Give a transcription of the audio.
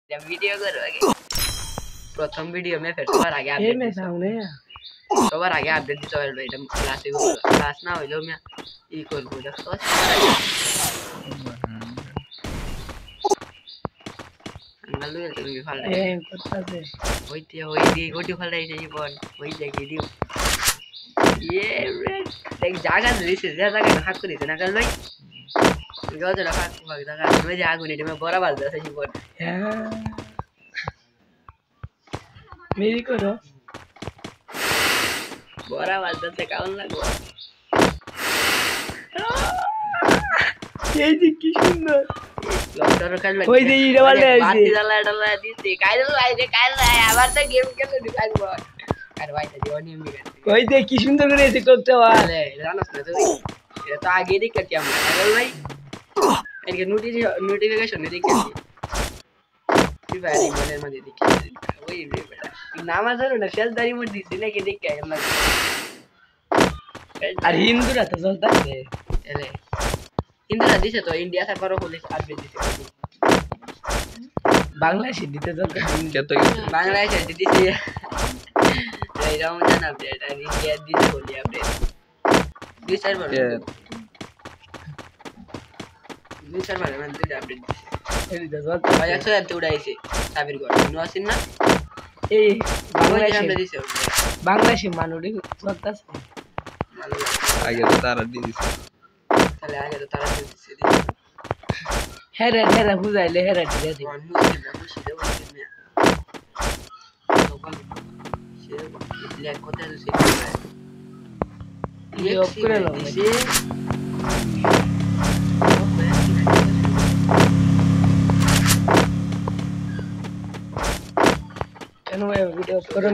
जब वीडियो करोगे प्रथम वीडियो में फिर सবার আগে আপডেট में सामने সবার আগে আপডেট দিতে হবে এটা ক্লাসে ক্লাস না হইলো আমি ই করব দেখো আঙ্গালু তুমি ফাল এ করতেছে ওই দি গোটি ফালাই যাই বল ওই দেখি দিও ये देख জায়গা দিছে জায়গা হাত করিছে না কাল ভাই গজা রাখা ভাগ জায়গা আমি যে আগুনে তুমি বড় বাল দাও সেই বল मेरी करो বড় বাল দাও কেমন লাগবে এই যে কি সুন্দর লটার কাল লাগে ওই যে ইরে বালটা আইছে বাতি জ্বালা দিতে কাইল আবার তো গেম খেলে দিবাই বল আর ভাই তো নিয়ম বিগড়ে ওই যে কি সুন্দর করে এসে করতে আরে জানোস না তুই এটা তো আগে দেখতে আমরা কাল ভাই এর নোটিফিকেশন দেখি তুই ভাই মনের মধ্যে দেখি ওই রে বেটা নামাজ হলো না শেষদারি মোট দিছি নাকি দেখে আমরা আর হিন্দুরা তো চলতেছে এলে হিন্দুরা দিছে তো ইন্ডিয়া সার্ভারও পুলিশ আপডেট দিছে বাংলাদেশে দিতে চলতেছে কত বাংলাদেশে দিছে এই রমজান আপডেট আর ইন্ডিয়া দিছে হোলি আপডেট দুই সার্ভার মানে দুই আপডেট দিছে এই দিতে চলতেছে ভাই 100 এত উড়াইছে সাবির ঘর নো আসেন না এই বাংলাদেশে আপডেট দিছে বাংলাদেশে মানুষই চলতেছে আগে তো তারা দিয়ে দিছে তাহলে আগে তো তারা দিছে হেরা বুঝাইলে হেরা দিয়ে দিই কেন ভিডিও করো